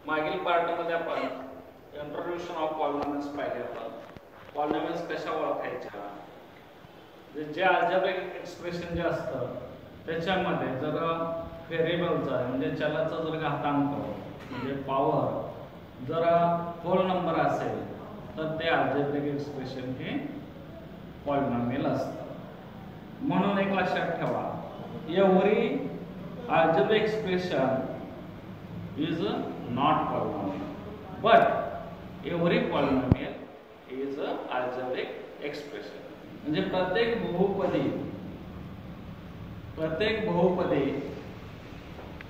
मागील पार्टमध्ये आपण इंट्रोड्यूशन ऑफ पॉलिनॉमियल्स पाहिले. आपण पॉलिनॉमियल्स कशा ओळखायच्या, जे अल्जेब्रिक एक्सप्रेशन जे असतं त्याच्यामध्ये जर व्हेरिएबलचा म्हणजे चलाचा जर घातांक म्हणजे पॉवर जर होल नंबर असेल तर ते अल्जेब्रिक एक्सप्रेशन हे पॉलिनॉमियल असतं. म्हणून एक लक्षात ठेवा, every algebraic expression is not polynomial, but every polynomial is a algebraic expression. म्हणजे प्रत्येक बहुपदी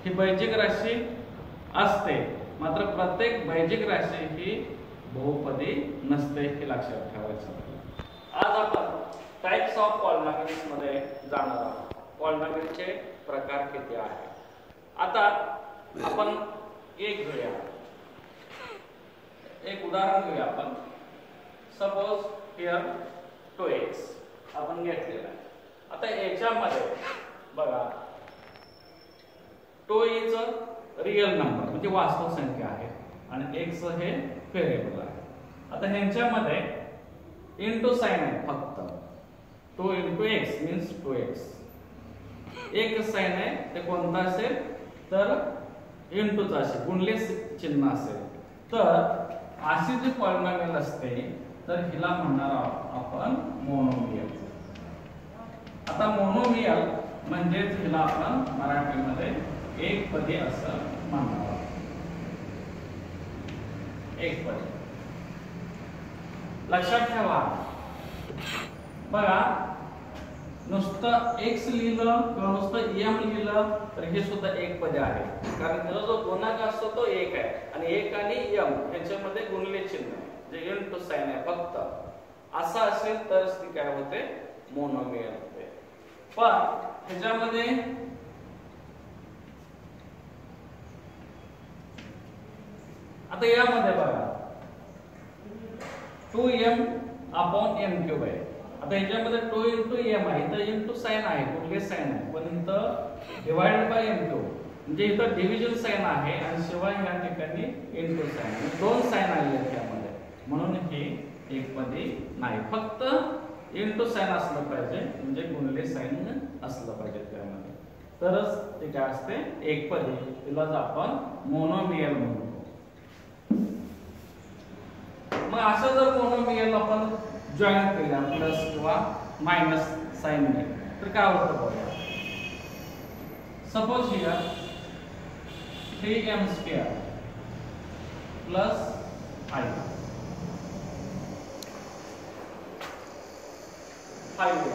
ही बैजिक राशी असते, मात्र प्रत्येक बैजिक राशी ही बहुपदी नसते, हे लक्षात ठेवायचं. आज आपण टाइप्स ऑफ पॉलिनॉमियल्स मध्ये जाणार आहोत. पॉलिनॉमियलचे प्रकार किती आहेत. आता आपण एक उदाहरण घेऊया. आपण सपोज हिअर 2x आपण घेतलेला आहे. आता याच्यामध्ये बघा 2 इज रियल नंबर म्हणजे वास्तव संख्या आहे आणि x हे व्हेरिएबल आहे. आता ह्यांच्यामध्ये इनटू साइन आहे, फक्त 2 into x मीन्स 2x. एक साइन आहे ते कोणता असेल तर इनटूच असेल, गुणले चिन्ह असेल. तर अशी जी पॉलिनॉमियल असते तर हिला म्हणणार आहोत आपण मोनोमियल. आता मोनोमियल म्हणजेच हिला आपण मराठीमध्ये एकपदी असं म्हणणार आहोत. एकपदी लक्षात ठेवा. बघा, नुसतं x लिहिलं किंवा नुसतं m लिहिलं तर हे सुद्धा एकपदी आहे, कारण त्याचा जो गुणाकार असतो तो 1 आहे आणि 1 आणि m यांच्यामध्ये गुणले चिन्ह आहे, जे इनटू साइन आहे फक्त. असं असेल तर ती काय होते, मोनोमियल होते. पण ह्याच्यामध्ये आता यामध्ये बघा 2m अपॉन m³ आहे. आता ह्याच्यामध्ये 2 into m आहे, इथं इनटू साइन आहे, गुणले साइन आहे, पण इथं डिवाइडेड बाय m² म्हणजे इथं डिव्हिजन साइन आहे आणि शिवाय या ठिकाणी इनटू साइन आहे, दोन साइन आले आहेत त्यामध्ये. म्हणून हे एकपदी नाही, फक्त इनटू साइन असलं पाहिजे म्हणजे गुणले साइन असलं पाहिजे त्यामध्ये, तरच ते काय असते एकपदी. तिलाच आपण मोनोमियल म्हणतो. मग असं जर मोनोमियल आपण जॉइन केल्या प्लस किंवा मायनस साइन ने तर काय होतं बघा. सपोज हियर 3m² प्लस 5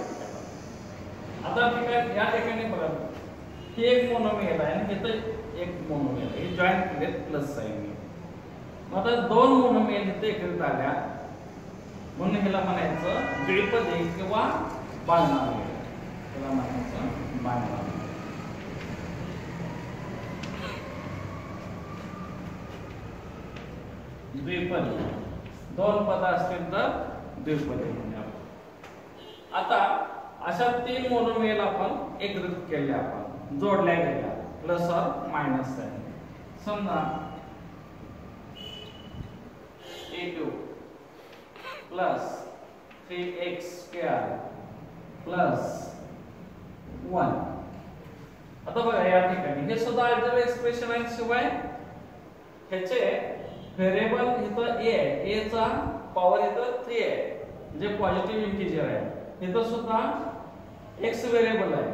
आता ठिकाणी या ठिकाणी बघा हे एक मोनोमियल आहे आणि इथं एक मोनोमियल आहे, हे जॉइन केले प्लस साइन ने. मग आता दोन मोनोमियल इथे एकत्रित आल्या म्हणून ह्याला म्हणायचं द्विपदी किंवा बायनॉमियल. ह्याला म्हणायचं बायनॉमियल. द्विपदी, दोन पद असतील तर द्विपदी म्हणजे. आता अशा 3 मोनोमियल आपण एकत्रित केले, आपण जोडल्या गेल्या प्लस और मायनस साइन. समजा a³ प्लस 3x² प्लस 1. आता बघा या ठिकाणी हे सुद्धा अल्जेब्रिक एक्सप्रेशन आहे, शिवाय ह्याचे व्हेरिएबल इथं a आहे, a चा पॉवर इथं 3 आहे म्हणजे पॉझिटिव्ह इंटिजर आहे. इथं सुद्धा x व्हेरिएबल आहे,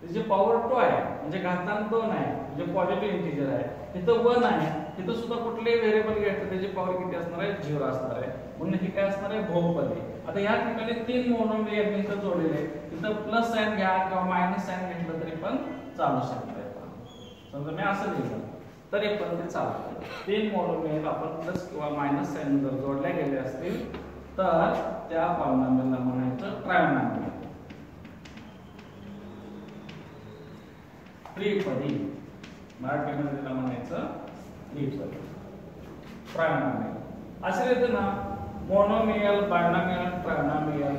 त्याची पॉवर 2 आहे म्हणजे घातांक 2 आहे म्हणजे पॉझिटिव्ह इंटिजर आहे. इथं 1 आहे, इथं सुद्धा कुठलेही व्हेरिएबल घ्यायचं त्याची पॉवर किती असणार आहे, 0 असणार आहे. म्हणून हे काय असणार आहे, बहुपदी. आता या ठिकाणी 3 मोनोमियल इथं जोडलेले, इथं प्लस साइन घ्या किंवा मायनस साइन घेतलं तरी पण चालू शकते. समजा मी असं लिहिलं तरी पण ते चालतं. 3 मोनोमियल आपण प्लस किंवा मायनस साइन जर जोडल्या गेले असतील तर त्या पॉलिनॉमियलला म्हणायचं ट्रायनॉमियल, त्रिपदी. मराठीमध्ये त्याला म्हणायचं त्रिपदी, ट्रायनॉमियल. असे येते ना मोनोमियल, बायनॉमियल, ट्रायनॉमियल.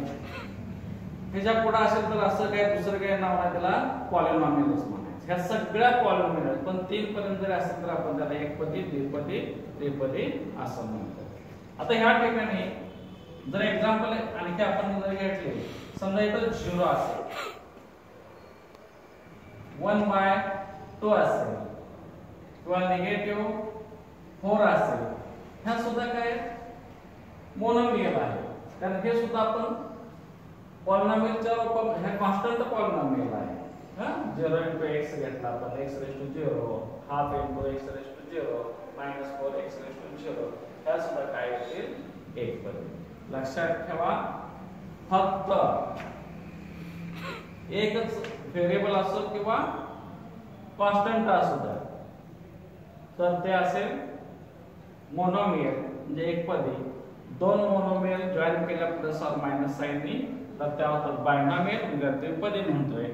ह्याच्या पुढे असेल तर असं काय दुसरं काय नाव आहे त्याला पॉलिनॉमियलच म्हणायचं. ह्या सगळ्या पॉलिनॉमियल पण 3 पर्यंत जर असेल तर आपण त्याला एकपदी, द्विपदी, त्रिपदी असं म्हणतो. आता ह्या ठिकाणी जर एक्झाम्पल आणखी आपण जर घेतले, समजा इथं 0 असेल, 1/2 असेल किंवा -4 असेल, ह्या सुद्धा काय मोनोमियल आहे. कारण हे सुद्धा आपण पॉलिनॉमियलच्या रूपात ह्या कॉन्स्टंट पॉलिनॉमियल आहे. 0 × x घेतला आपण, x⁻0, ½ × x⁻0, -4 x⁻0, ह्या सुद्धा काय येतील एकपदी. लक्षात ठेवा, फक्त एकच व्हेरिएबल असो किंवा कॉन्स्टंट असू द्या तर ते असेल मोनोमियल म्हणजे एकपदी. 2 मोनोमियल जॉइन केल्या प्लस और मायनस साइननी तर त्या होतात बायनॉमियल म्हणजे त्रिपदी म्हणतोय,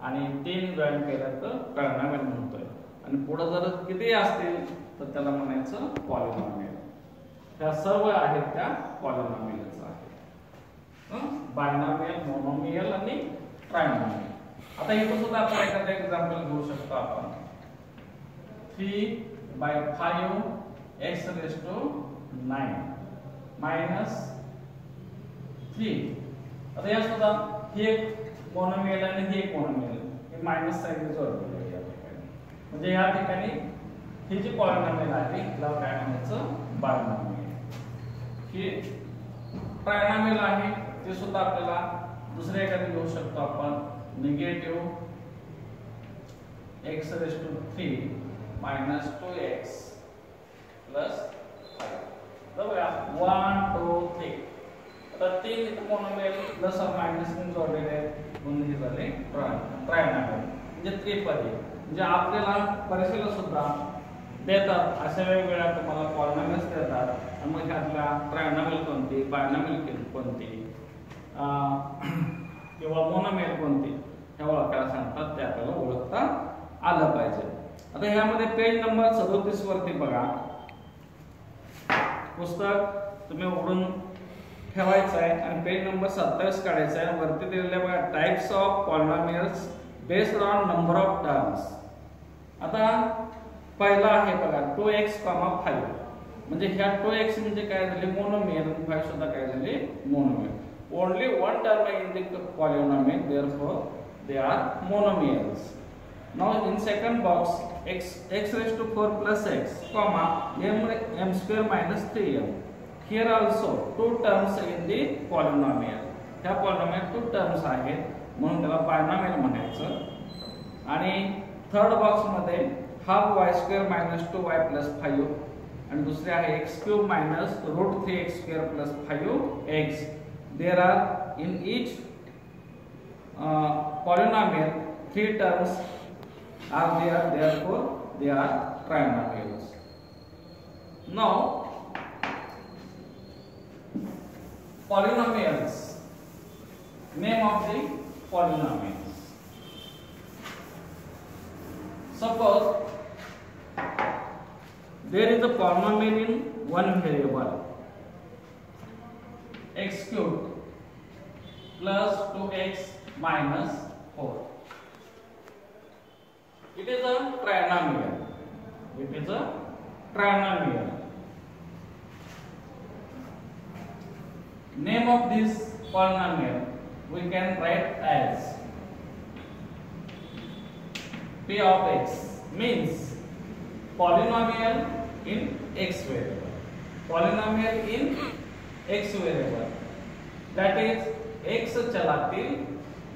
आणि 3 जॉइन केल्या तर ट्रायनॉमियल म्हणतोय, आणि पुढे जर किती असतील तर त्याला म्हणायचं पॉलिनॉमियल. त्या सर्व आहेत त्या पॉलिनॉमियलच आहेत, बायनॉमियल, मोनोमियल आणि ट्रायनॉमियल. आता इथं सुद्धा आपण एखादं एक्झाम्पल घेऊ शकतो आपण. 3/5 x⁻9 -3. आता या सुद्धा हे एक मोनोमियल आणि हे एक मोनोमियल, हे मायनस साइन जोडलेलं आहे या ठिकाणी. म्हणजे या ठिकाणी ही जी पॉलिनॉमियल आहे तिला काय म्हणायचं बायनॉमियल. ही ट्रायनॉमियल आहे ते सुद्धा आपल्याला दुसरे एखादे घेऊ शकतो आपण. -x⁻3 -2x + 5. बरोबर आहे, 1 2 3. आता 3 मोनोमियल प्लस और मायनस ने जोडलेले आहेत म्हणून हे झाले ट्रायनॉमियल म्हणजे त्रिपदी. म्हणजे आपल्याला परीक्षेला सुद्धा देतात अशा वेगवेगळ्या तुम्हाला पॉलिनॉमियल्स देतात, आणि मग ह्यातल्या ट्रायनॉमियल कोणती, बायनॉमियल कोणती किंवा मोनोमियल कोणती हे ओळखायला सांगतात, ते आपल्याला ओळखता आलं पाहिजे. आता ह्यामध्ये पेज नंबर 37 वरती बघा, पुस्तक तुम्ही उघडून ठेवायचं आहे आणि पेज नंबर 27 काढायचा आहे. वरती दिलेल्या बघा types of polynomials based on number of terms. आता पहिला आहे बघा 2x, 5. म्हणजे ह्या 2x म्हणजे काय झाले मोनोमियल, आणि 5 सुद्धा काय झाले monomial. Only one term in the polynomial, therefore they are monomials. Now in second box, x⁻4 + x, comma m² - 3m. Here also two terms in the polynomial. ह्या polynomial 2 terms आहेत म्हणून त्याला बायनॉमियल म्हणायचं. आणि थर्ड बॉक्स मध्ये ½ y² - 2y + 5, आणि दुसरे आहे x³ - √3x² + 5x. There are in each polynomial 3 terms are there, therefore they are trinomials. Now polynomials, name of the polynomials. Suppose there is a polynomial in one variable, x³ plus 2x minus 4. It is a trinomial. It is a trinomial. Name of this polynomial we can write as p of x, means polynomial in x variable. Polynomial in x variable, that is x चलातील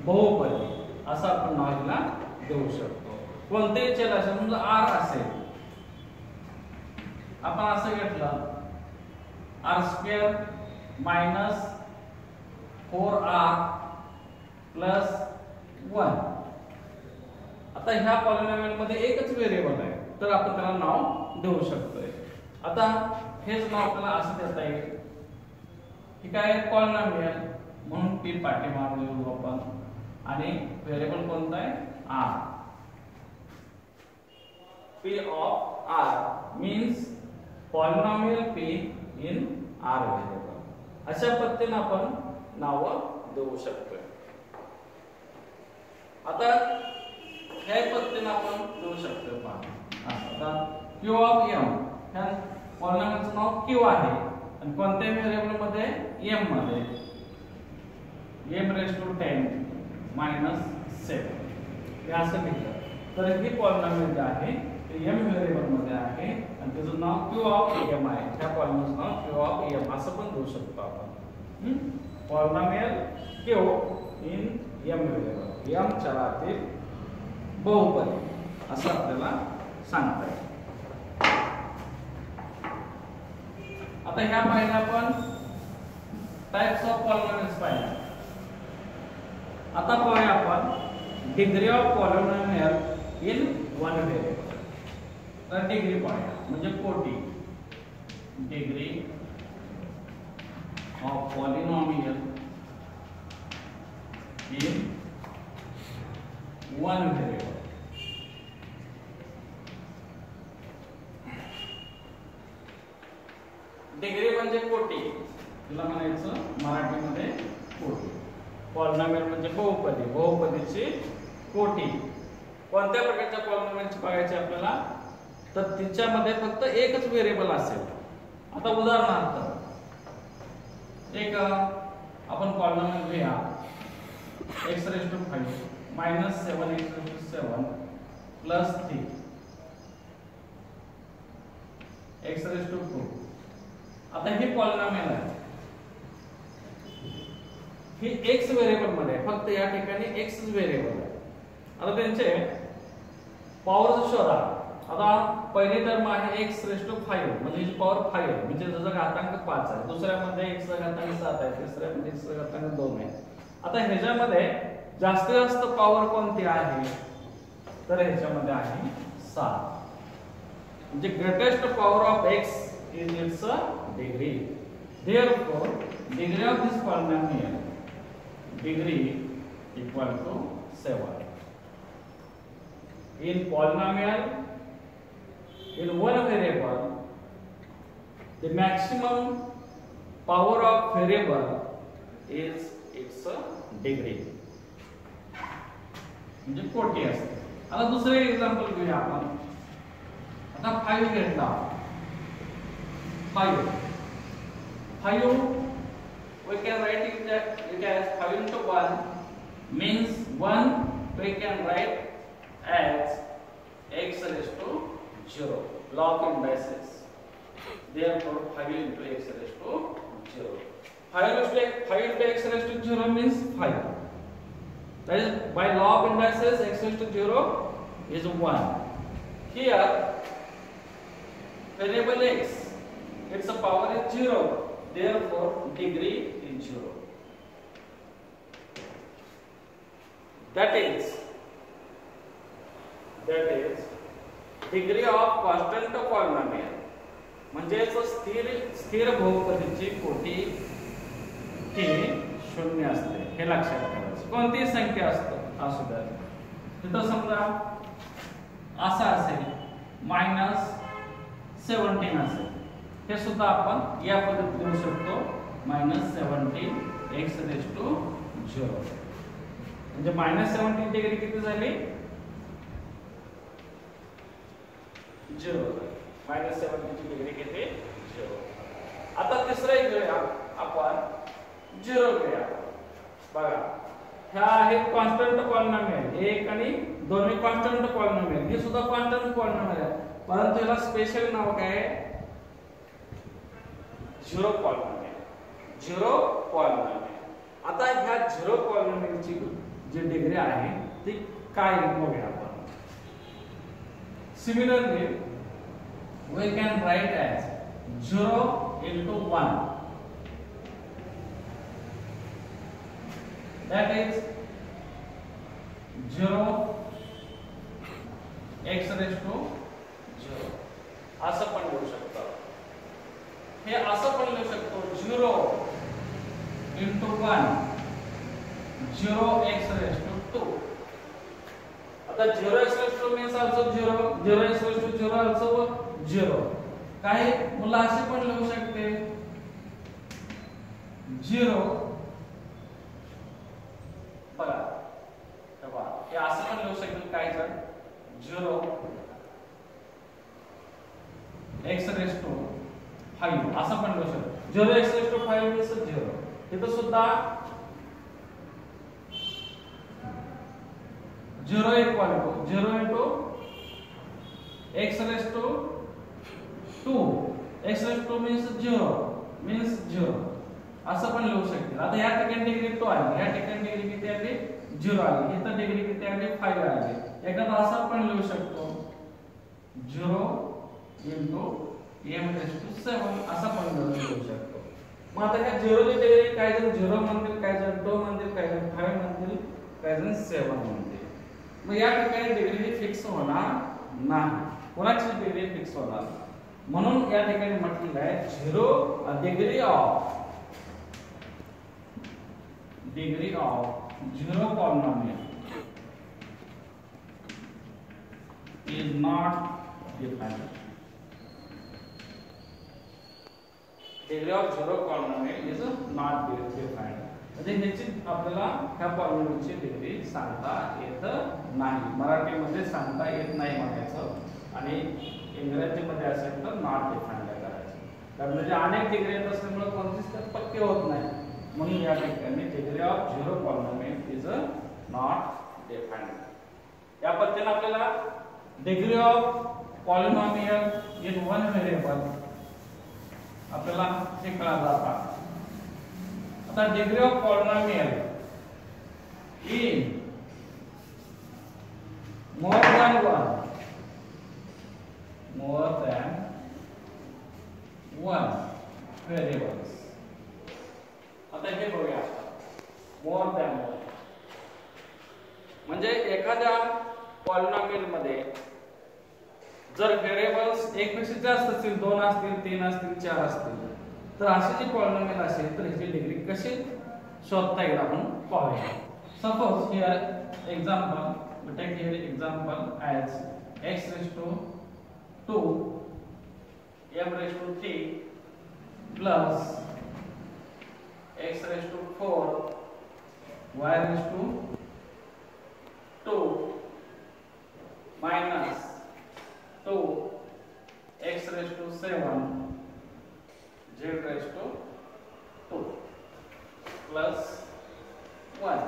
बहुपदी असं आपण नावाला देऊ शकतो. कोणतेही चल असेल, समजा r असेल, आपण असं घेतलं r² - 4r + 1. आता ह्या पॉलिनॉमियल मध्ये एकच व्हेरिएबल आहे तर आपण त्याला नाव देऊ शकतोय. आता हेच नाव आपल्याला असं देता येईल, ठीक आहे, पॉलिनॉमियल म्हणून p पाठीमागे लिहू आपण, आणि व्हेरिएबल कोणता आहे r. p of r means polynomial p in r variable. अशा पद्धतीने आपण नाव देऊ शकतोय. आता ह्या पद्धतीने आपण देऊ शकतो पहा. आता क्यू ऑफ एम ह्या पॉलिनॉमियलचं नाव क्यू आहे आणि कोणत्या व्हेरिएबल मध्ये एम मध्ये m raised to 10 minus 7 हे असं घेतलं तर ही पॉलिनॉमियल जे आहे ते m व्हेरिएबल मध्ये आहे आणि त्याचं नाव q ऑफ m आहे. त्या पॉलिनॉमियलचं नाव q ऑफ m असं पण देऊ शकतो आपण. Polynomial q in m variable m चलातील बहुपदी असं आपल्याला सांगता येईल. आता ह्या पाहिल्या आपण टाइप्स ऑफ पॉलिनॉमियल्स पाहिल्या. आता पाहूया आपण degree of polynomial in one variable. तर डिग्री पाहूया म्हणजे कोटी. Degree of polynomial in one variable. Degree म्हणजे कोटी, तिला म्हणायचं मराठीमध्ये कोटी. पॉलिनॉमियल म्हणजे बहुपदी, बहुपदीची कोटी. कोणत्या प्रकारच्या पॉलिनॉमियलची बघायची आपल्याला तर तिच्यामध्ये फक्त एकच व्हेरिएबल असेल. आता उदाहरणार्थ एक आपण पॉलिनॉमियल घेऊया x raised to 5 minus 7x raised to 7 plus 3 x raised to 2. आता ही पॉलिनॉमियल आहे, ही x व्हेरिएबल मध्ये फक्त या ठिकाणी x व्हेरिएबल आहे. आता त्यांचे पॉवर शोधा. आता पहिली टर्म आहे x raised to 5 म्हणजे हिची पॉवर 5 आहे म्हणजे त्याचा घातांक 5 आहे. दुसऱ्यामध्ये x चा घातांक 7 आहे, तिसऱ्यामध्ये x चा घातांक 2 आहे. आता ह्याच्यामध्ये जास्तीत जास्त पॉवर कोणती आहे तर ह्याच्यामध्ये आहे 7 म्हणजे greatest power of x is its degree. Therefore, degree of this polynomial degree equal to 7. In polynomial in one variable, the maximum power of variable is its degree. म्हणजे कोटी असते. आता दुसरे एक्झाम्पल घेऊया आपण. आता 5 घेतला. 5 we can write it as 5 into 1 means 1 we can write as x raised to 0 log indices. Therefore 5 into x raised to 0. 5 into x raised to 0 means 5. That is by log indices x raised to 0 is 1. Here variable x its power is 0, therefore degree is 0. That is degree of constant polynomial म्हणजे स्थिर बहुपदीची कोटी ही 0 असते. हे लक्षात ठेवायचं. कोणतीही संख्या असू द्या. तिथं समजा असा असेल -17 असेल, हे सुद्धा आपण या पद्धतीने लिहू शकतो -17 x raised to 0 म्हणजे -17 डिग्री किती झाली 0. -17 ची डिग्री किती 0. आता तिसरा एक घेऊया आपण 0 घेऊया. बघा ह्या आहेत कॉन्स्टंट पॉलिनॉमियल, एक आणि दोन्ही कॉन्स्टंट पॉलिनॉमियल. हे सुद्धा कॉन्स्टंट पॉलिनॉमियल आहे परंतु याला स्पेशल नाव काय आहे 0 पॉलिनॉमियल. 0 पॉलिनॉमियल. आता ह्या 0 पॉलिनॉमियलची जी डिग्री आहे ती काय बघूया आपण. Similarly we can write as 0 into 1 that is 0 x raised to 0 असं पण लिहू शकतो. हे असं पण लिहू शकतो 0 into 1 0 x raised to 2. आता 0 x raised to means also 0, 0 x raised to 0 also 0. काही मुलं असे पण लिहू शकते 0 बघा हे असं पण लिहू शकतो काय तर 0 x raised to 5 असं पण लिहू शकतो. 0 x raised to 5 म्हणजे 0. इथं सुद्धा 0 equal to 0 into x raised to 2. x raised to means 0 असं पण लिहू शकते. आता या ठिकाणी डिग्री 2 आली, या ठिकाणी डिग्री किती आली 0 आली, इथं डिग्री किती आली 5 आली. एखादा असं पण लिहू शकतो 0 into m raised to 7 असं पण लिहू शकतो. मग आता ह्या 0 ची डिग्री काय जण 0 म्हणतील, काय जण 2 म्हणतील, काय जण 5 म्हणतील, काय जण 7 म्हणतील. मग या ठिकाणी डिग्री फिक्स होणार नाही, कोणाची डिग्री फिक्स होणार. म्हणून या ठिकाणी म्हटलेलं आहे 0 degree of 0 polynomial is not defined. Degree of 0 polynomial is not defined. म्हणजे ह्याची आपल्याला ह्या पॉलिनॉमियलची डिग्री सांगता येत नाही. मराठीमध्ये सांगता येत नाही म्हणायचं आणि इंग्रजीमध्ये असेल तर नॉट डिफाइंड करायचं. कारण म्हणजे अनेक डिग्री येत असल्यामुळे कोणतीच तर पक्के होत नाही. म्हणून या ठिकाणी degree of 0 polynomial is not defined. या पद्धतीने आपल्याला degree of polynomial in one variable आपल्याला हे कळालं. आता degree of polynomial in more than one variables. आता हे बघूया, मोर दॅन वन म्हणजे एखाद्या पॉलिनॉमियल मध्ये जर व्हेरिएबल्स एकपेक्षा जास्त असतील, 2 असतील, 3 असतील, 4 असतील, तर अशी जी पॉलिनॉमियल असेल तर ह्याची डिग्री कशी शोधता येईल आपण पाहूया. Suppose here example, we take here example as x raised to 2 m raised to 3 plus x raised to 4 y raised to 2 minus 2 x raised to 7 z raised to 2 plus 1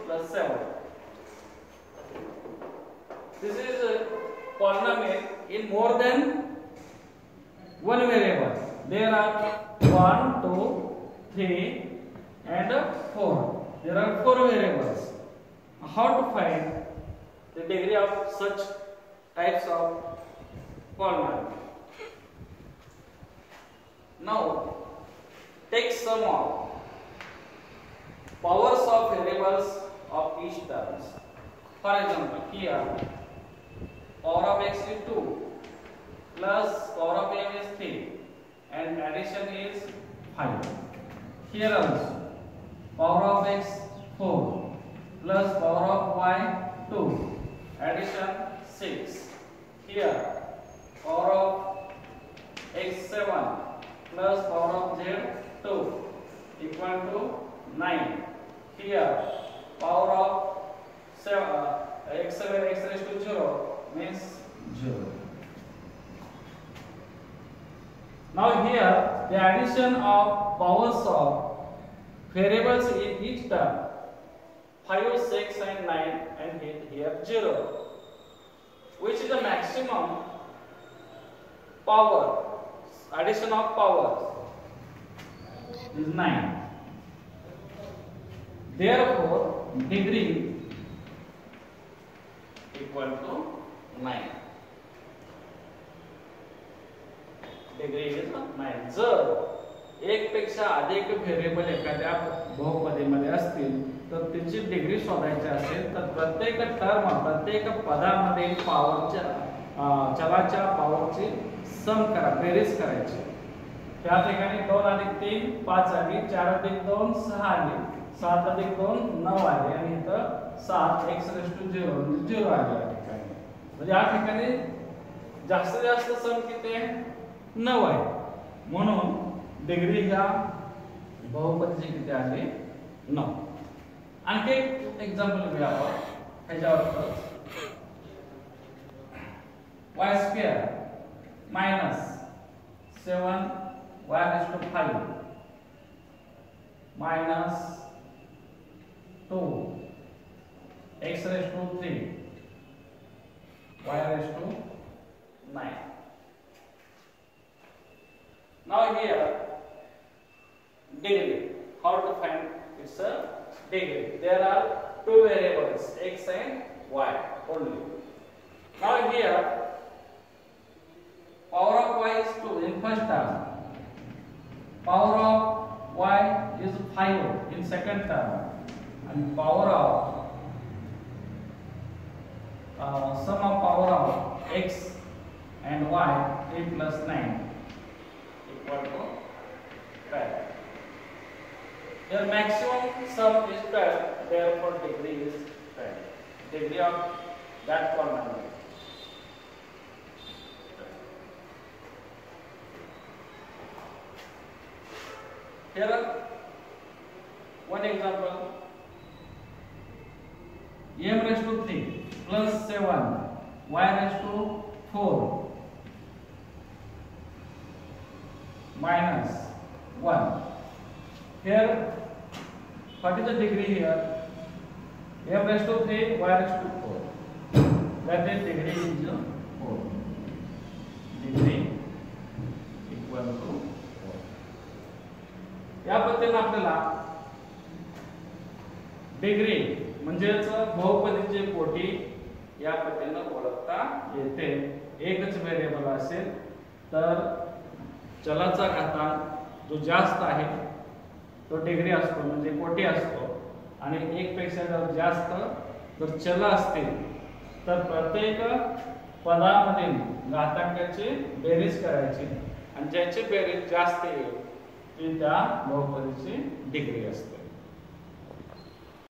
plus 7. This is a polynomial in more than one variable. There are 1, 2, 3 and 4. There are 4 variables. How to find the degree of such types of polynomial? Now take sum of powers of variables of each terms. For example, here power of x is 2 plus power of m is 3 and addition is 5. Here also power of x 4 plus power of y 2 addition 6. Here power of x 7 plus power of z 2 equal to 9. Here power of x7 x raised to 0 means 0. Now here the addition of powers of variables in each term 5, 6 and 9 and here 0. Which is the maximum power? Addition of powers is 9. Therefore degree equal to 9. Degree is 9. जर एक पेक्षा अधिक variable एखाद्या बहुपदीमध्ये असतील तर त्याची degree शोधायची असेल तर प्रत्येक पदामध्ये पॉवरच्या चलाच्या पॉवरची सम करा, बेरीज करायची. त्या ठिकाणी 2 अधिक 3 5 आली, 4 अधिक 2 6 आली, 7 अधिक 2 9 आले आणि इथं 7 x raised to 0 म्हणजे 0 आले या ठिकाणी. म्हणजे या ठिकाणी जास्तीत जास्त सम किती आहे 9 आहे. म्हणून डिग्री ह्या बहुपदीची किती आहे 9. आणखी एक एक्झाम्पल घेऊया आपण. ह्याच्यावरच y square minus 7 y raised to 5 minus 2 x raised to 3 y raised to 9. Now here degree. How to find its degree? There are two variables x and y only. Now here power of y is 2 in first term. Power of y is 5 in second term, and power of sum of power of x and y 3 plus 9 equal to 12. Their maximum sum is 12, therefore degree is 12. Degree of that polynomial. Here one example. M raised to 3 plus 7 y raised to 4 minus 1. Here, what is the degree here? M raised to 3 y raised to 4. That is degree is 4. Degree equal to 4. या पद्धतीने आपल्याला degree म्हणजेच बहुपदीची कोटी या पद्धतीने ओळखता येते. एकच व्हेरिएबल असेल तर चलाचा घातांक जो जास्त आहे तो डिग्री असतो म्हणजे कोटी असतो, आणि एक पेक्षा जर जास्त जर चल असतील तर प्रत्येक पदामधील घातांकाची बेरीज करायची आणि ज्याची बेरीज जास्त येईल ती त्या बहुपदीची डिग्री असते.